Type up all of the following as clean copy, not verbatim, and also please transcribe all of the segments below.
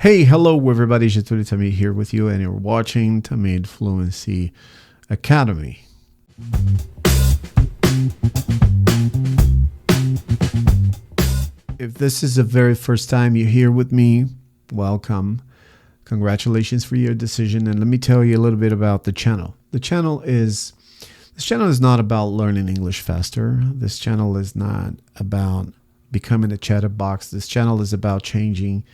Hey, hello everybody, Tamid here with you, and you're watching Tamid Fluency Academy. If this is the very first time you're here with me, welcome. Congratulations for your decision, and let me tell you a little bit about the channel. This channel is not about learning English faster. This channel is not about becoming a chatterbox. This channel is about changing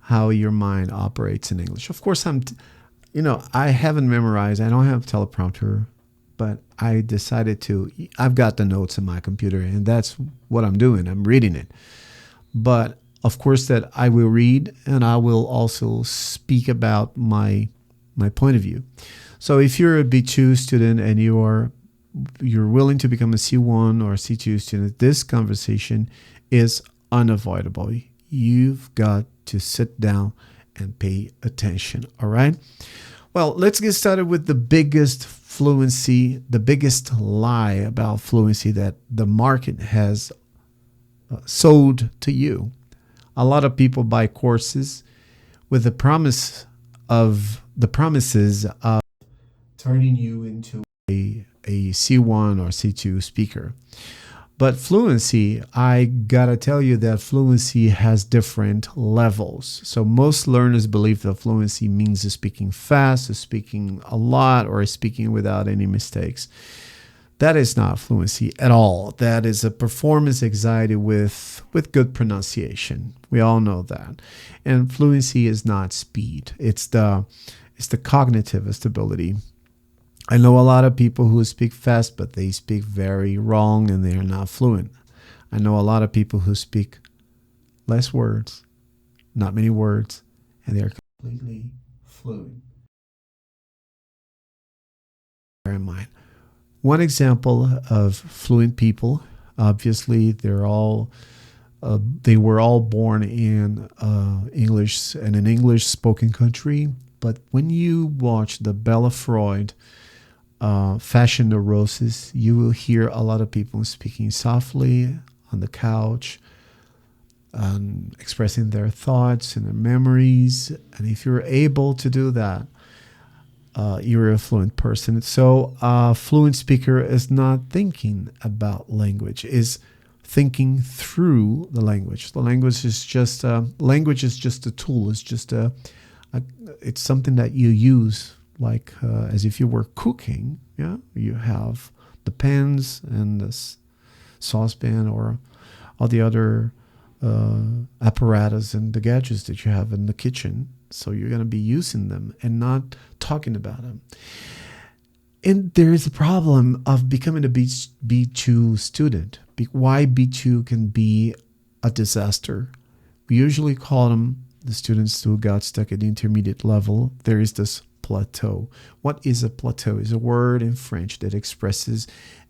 how your mind operates in English. Of course, I haven't memorized. I don't have a teleprompter, but I decided to. I've got the notes in my computer, and that's what I'm doing. I'm reading it. But of course, that I will read, and I will also speak about my point of view. So, if you're a B2 student and you're willing to become a C1 or a C2 student, this conversation is unavoidable. You've got to sit down and pay attention. All right. Well, let's get started with the biggest lie about fluency that the market has sold to you. A lot of people buy courses with the promises of turning you into a C1 or C2 speaker. But fluency, I gotta tell you that fluency has different levels. So most learners believe that fluency means speaking fast, speaking a lot, or speaking without any mistakes. That is not fluency at all. That is a performance anxiety with good pronunciation. We all know that. And fluency is not speed. It's the cognitive stability. I know a lot of people who speak fast, but they speak very wrong and they are not fluent. I know a lot of people who speak less words, not many words, and they're completely fluent. Bear in mind. One example of fluent people, obviously, they were all born in English and an English spoken country. But when you watch the Bella Freud fashion neurosis, you will hear a lot of people speaking softly on the couch, expressing their thoughts and their memories. And if you're able to do that, you're a fluent person. So a fluent speaker is not thinking about language, is thinking through the language. The language is just a tool. It's just it's something that you use like as if you were cooking. Yeah, you have the pans and the saucepan or all the other apparatus and the gadgets that you have in the kitchen. So you're going to be using them and not talking about them. And there is a problem of becoming a B2 student. Why B2 can be a disaster. We usually call them the students who got stuck at the intermediate level. There is this plateau. What is a plateau? It's a word in French that expresses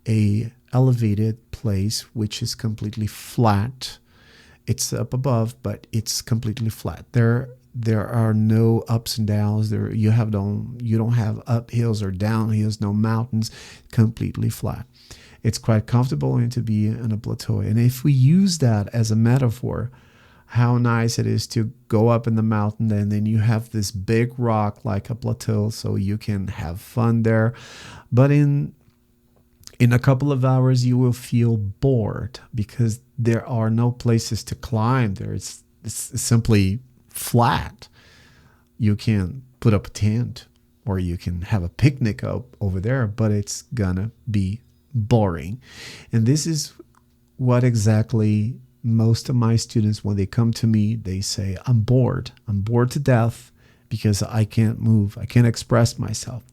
a elevated place which is completely flat. It's up above, but it's completely flat. There are no ups and downs. You don't have up hills or down hills, no mountains, completely flat. It's quite comfortable to be on a plateau. And if we use that as a metaphor, how nice it is to go up in the mountain and then you have this big rock like a plateau so you can have fun there. But in a couple of hours, you will feel bored because there are no places to climb there. It's simply flat. You can put up a tent or you can have a picnic over there, but it's gonna be boring. And this is what exactly most of my students, when they come to me, they say, I'm bored to death because I can't move. I can't express myself.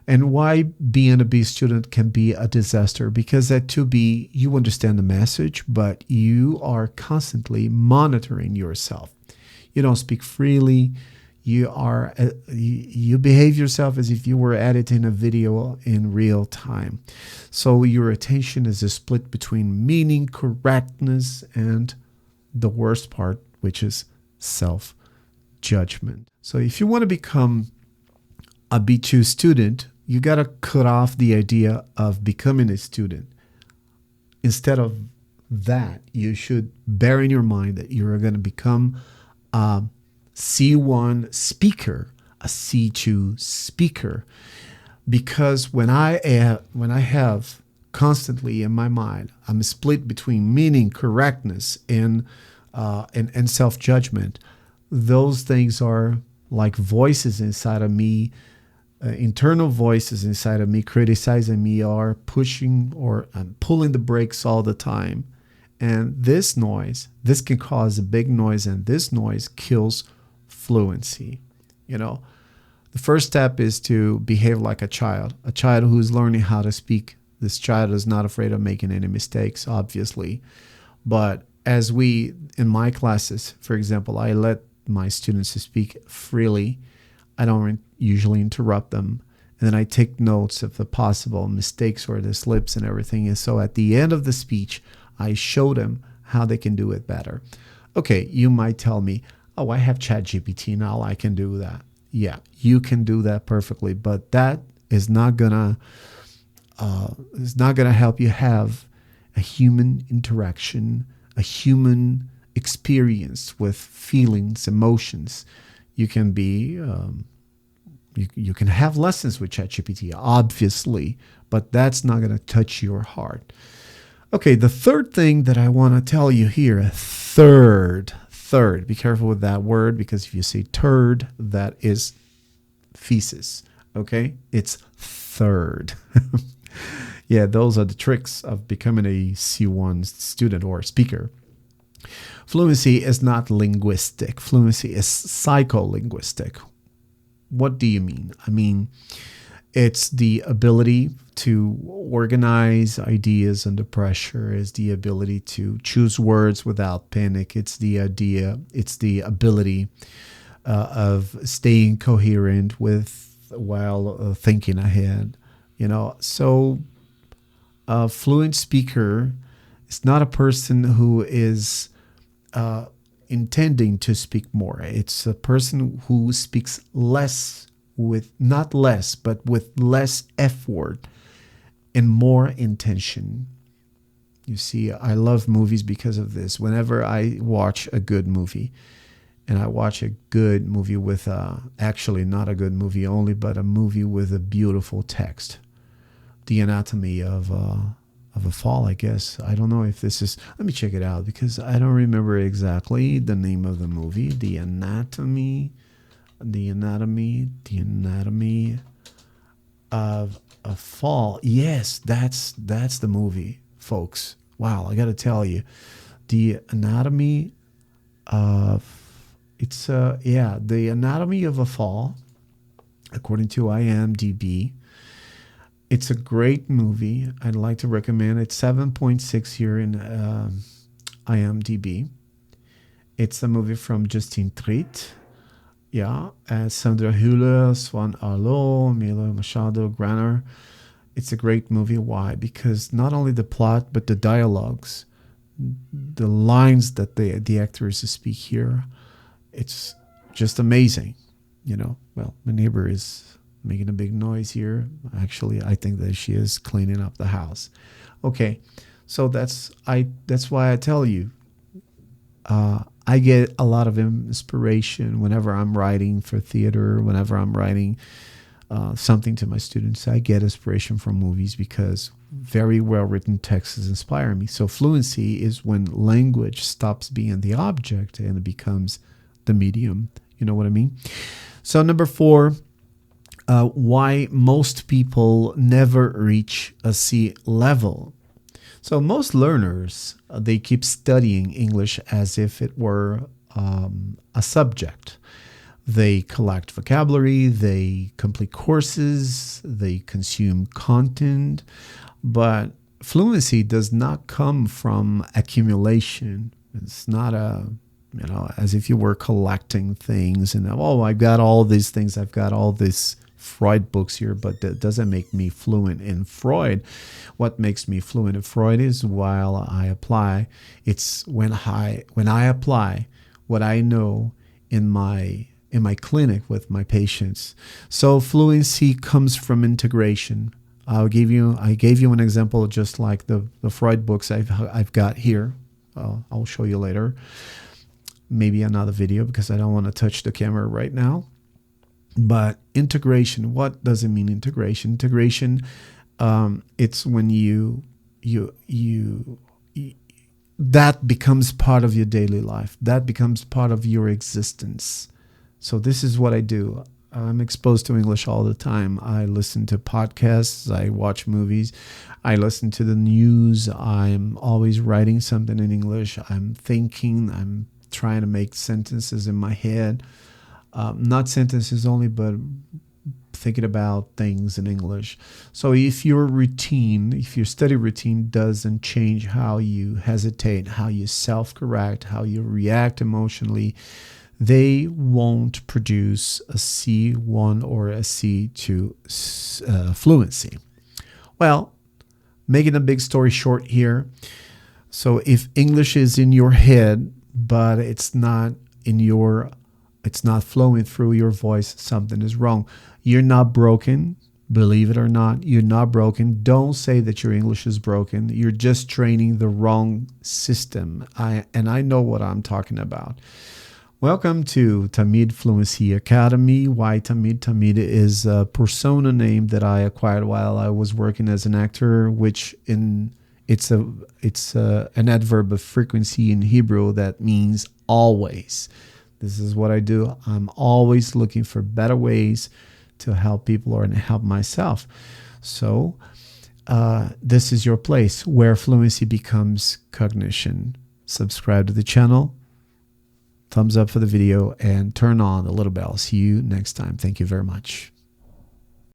And why being a B student can be a disaster? Because at 2B, you understand the message, but you are constantly monitoring yourself. You don't speak freely. You behave yourself as if you were editing a video in real time. So your attention is split between meaning, correctness, and the worst part, which is self-judgment. So if you want to become a B2 student, you got to cut off the idea of becoming a student. Instead of that, you should bear in your mind that you're going to become a C1 speaker, a C2 speaker. Because when I have constantly in my mind, I'm split between meaning, correctness, and self-judgment. Those things are like voices inside of me, internal voices inside of me criticizing me, or pushing or pulling the brakes all the time. And this can cause a big noise, and this noise kills fluency. The first step is to behave like a child who's learning how to speak. This child is not afraid of making any mistakes, obviously. But in my classes, for example, I let my students speak freely. I don't usually interrupt them. And then I take notes of the possible mistakes or the slips and everything. And so at the end of the speech, I show them how they can do it better. Okay, you might tell me, oh, I have ChatGPT now, I can do that. Yeah, you can do that perfectly, but that is not gonna help you have a human interaction, a human experience with feelings, emotions. You can be you can have lessons with ChatGPT, obviously, but that's not gonna touch your heart. Okay, the third thing that I want to tell you here, third. Be careful with that word, because if you say turd, that is feces. Okay? It's third. Yeah, those are the tricks of becoming a C1 student or speaker. Fluency is not linguistic. Fluency is psycholinguistic. What do you mean? I mean, it's the ability to organize ideas under pressure. It's the ability to choose words without panic. It's the ability of staying coherent while thinking ahead. So a fluent speaker is not a person who is intending to speak more. It's a person who speaks less, with not less, but with less effort and more intention. You see, I love movies because of this. Whenever I watch a good movie, and I watch a good movie with actually not a good movie only, but a movie with a beautiful text. The Anatomy of a Fall, I guess. I don't know if this is, let me check it out, because I don't remember exactly the name of the movie. The Anatomy of a Fall. Yes, that's the movie, folks. Wow, I got to tell you, The Anatomy of The Anatomy of a Fall, according to IMDb. It's a great movie. I'd like to recommend it. 7.6 here in IMDb. It's a movie from Justin Triet. Yeah, Sandra Hüller, Swan Arlo, Milo Machado, Granner. It's a great movie. Why? Because not only the plot, but the dialogues, the lines that the actors speak here, it's just amazing. Well, my neighbor is making a big noise here. Actually, I think that she is cleaning up the house. Okay, so that's why I tell you, I get a lot of inspiration whenever I'm writing for theater, whenever I'm writing something to my students. I get inspiration from movies, because very well-written texts inspire me. So fluency is when language stops being the object and it becomes the medium. You know what I mean? So number 4, why most people never reach a C level. So most learners, they keep studying English as if it were a subject. They collect vocabulary, they complete courses, they consume content, but fluency does not come from accumulation. It's not as if you were collecting things and, I've got all these things, I've got all these Freud books here, but that doesn't make me fluent in Freud. What makes me fluent in Freud is while I apply. It's when I apply what I know in my clinic with my patients. So fluency comes from integration. I gave you an example, just like the Freud books I've got here. I'll show you later. maybe another video because I don't want to touch the camera right now. But integration, what does it mean, integration? Integration, it's when you that becomes part of your daily life. That becomes part of your existence. So this is what I do. I'm exposed to English all the time. I listen to podcasts. I watch movies. I listen to the news. I'm always writing something in English. I'm thinking. I'm trying to make sentences in my head. Not sentences only, but thinking about things in English. So if your study routine doesn't change how you hesitate, how you self-correct, how you react emotionally, they won't produce a C1 or a C2 fluency. Well, making a big story short here. So if English is in your head, but it's not flowing through your voice, something is wrong. You're not broken. Believe it or not, you're not broken. Don't say that your English is broken. You're just training the wrong system. I know what I'm talking about. Welcome to Tamid Fluency Academy. Why Tamid? Tamid is a persona name that I acquired while I was working as an actor, which it's an adverb of frequency in Hebrew that means always. This is what I do. I'm always looking for better ways to help people or to help myself. So this is your place where fluency becomes cognition. Subscribe to the channel, thumbs up for the video, and turn on the little bell. See you next time. Thank you very much.